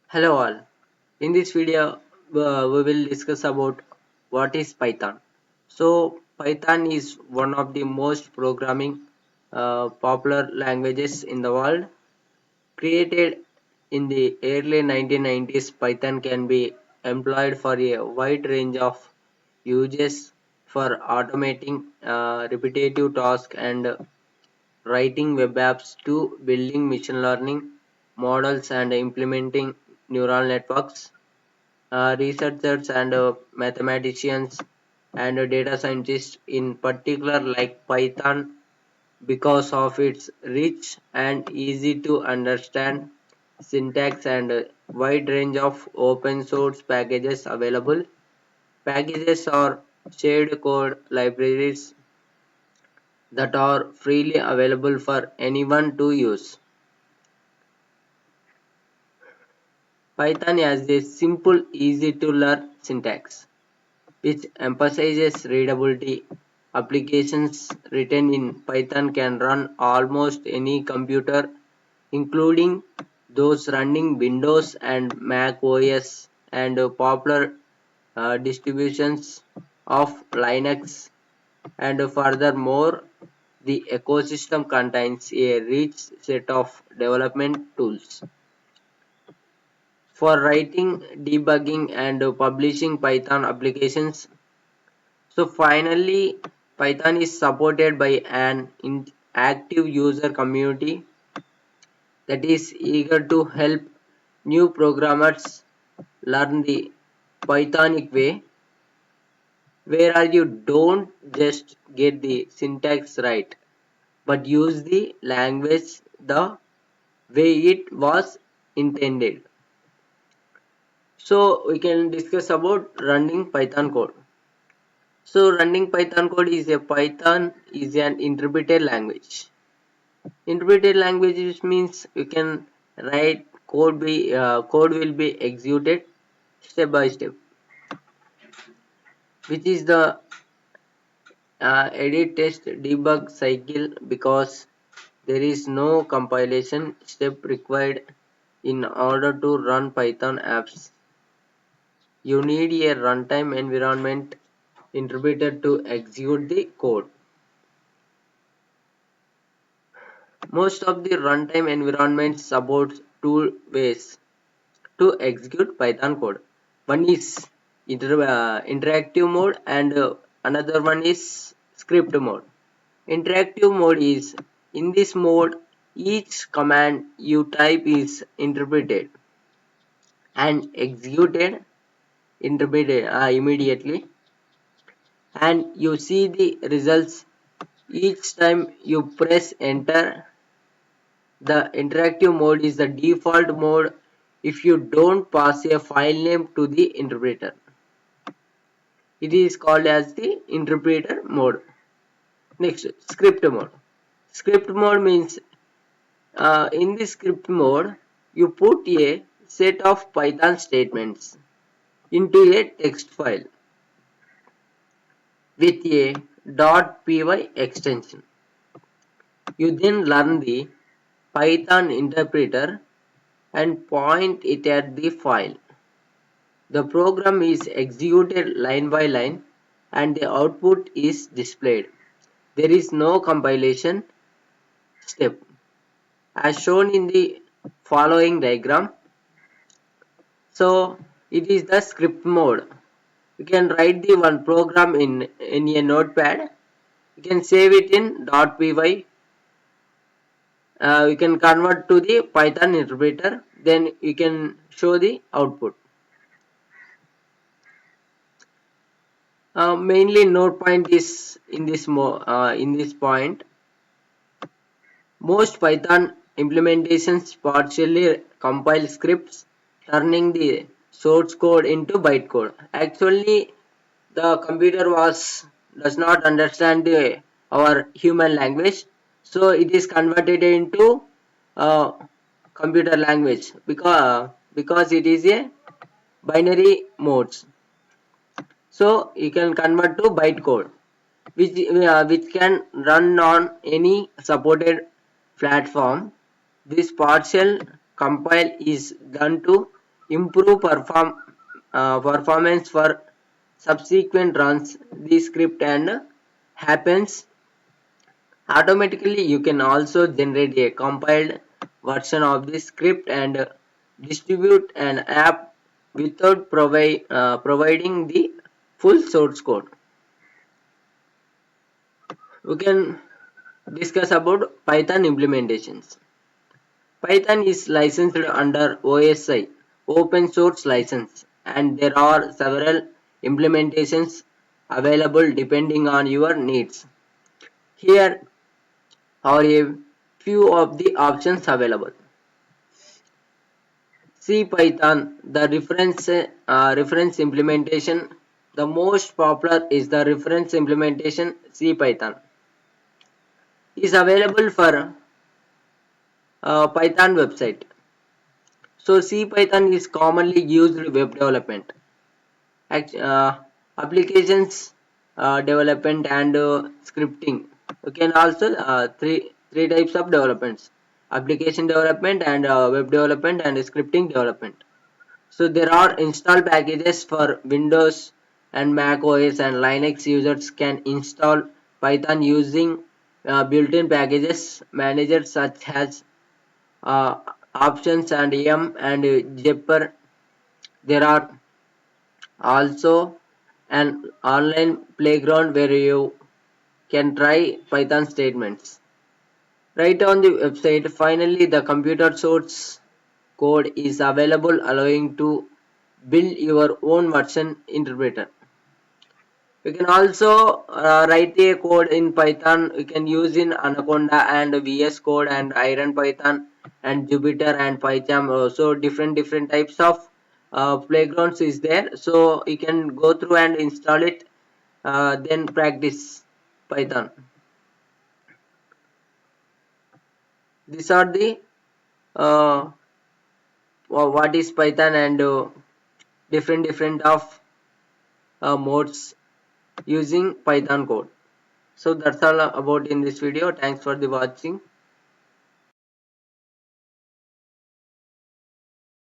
Hello all. In this video, we will discuss about what is Python. So Python is one of the most programming popular languages in the world. Created in the early 1990s, Python can be employed for a wide range of uses for automating repetitive tasks and writing web apps to building machine learning models and implementing neural networks. Researchers and mathematicians and data scientists in particular like Python because of its rich and easy to understand syntax and wide range of open source packages available. Packages are shared code libraries that are freely available for anyone to use. Python has a simple, easy to learn syntax which emphasizes readability. Applications written in Python can run almost any computer, including those running Windows and Mac OS and popular distributions of Linux. And furthermore, the ecosystem contains a rich set of development tools for writing, debugging, and publishing Python applications. So finally, Python is supported by an active user community that is eager to help new programmers learn the Pythonic way, where you don't just get the syntax right, but use the language the way it was intended. So we can discuss about running Python code. So running Python code is a Python is an interpreted language. Interpreted languages means you can write code will be executed step by step, which is the edit test debug cycle because there is no compilation step required in order to run Python apps. You need a runtime environment interpreter to execute the code. Most of the runtime environments support two ways to execute Python code. One is interactive mode and another one is script mode. Interactive mode is in this mode each command you type is interpreted and executed immediately, and you see the results each time you press enter. The interactive mode is the default mode if you don't pass a file name to the interpreter. It is called as the interpreter mode. Next, script mode. Script mode means in the script mode, you put a set of Python statements into a text file with a .py extension. You then learn the Python interpreter and point it at the file. The program is executed line by line and the output is displayed. There is no compilation step. As shown in the following diagram, so it is the script mode. You can write the one program in a notepad. You can save it in .py. You can convert to the Python interpreter. Then you can show the output. Mainly node point is in this point. Most Python implementations partially compile scripts, turning the source code into bytecode. Actually, the computer does not understand our human language, so it is converted into uh, computer language because it is a binary modes. So you can convert to bytecode, which can run on any supported platform. This partial compile is done to improve performance for subsequent runs. The script and happens automatically. You can also generate a compiled version of the script and distribute an app without providing the full source code. We can discuss about Python implementations. Python is licensed under OSI, open source license, and there are several implementations available depending on your needs. Here are a few of the options available. C Python, the reference implementation. The most popular is the reference implementation. C Python is available for Python website. So C Python is commonly used in web development, applications development and scripting. You can also three types of developments: application development and web development and scripting development. So there are install packages for Windows and Mac OS, and Linux users can install Python using built-in packages managers such as uh, options and yum and Jepper. There are also an online playground where you can try Python statements. Right on the website, finally the computer source code is available, allowing to build your own version interpreter. You can also write a code in Python. You can use in Anaconda and VS Code and Iron Python and Jupyter and PyCharm. So different types of playgrounds is there. So you can go through and install it, then practice Python. These are the uh, what is Python and different of modes using Python code. So that's all about in this video. Thanks for the watching.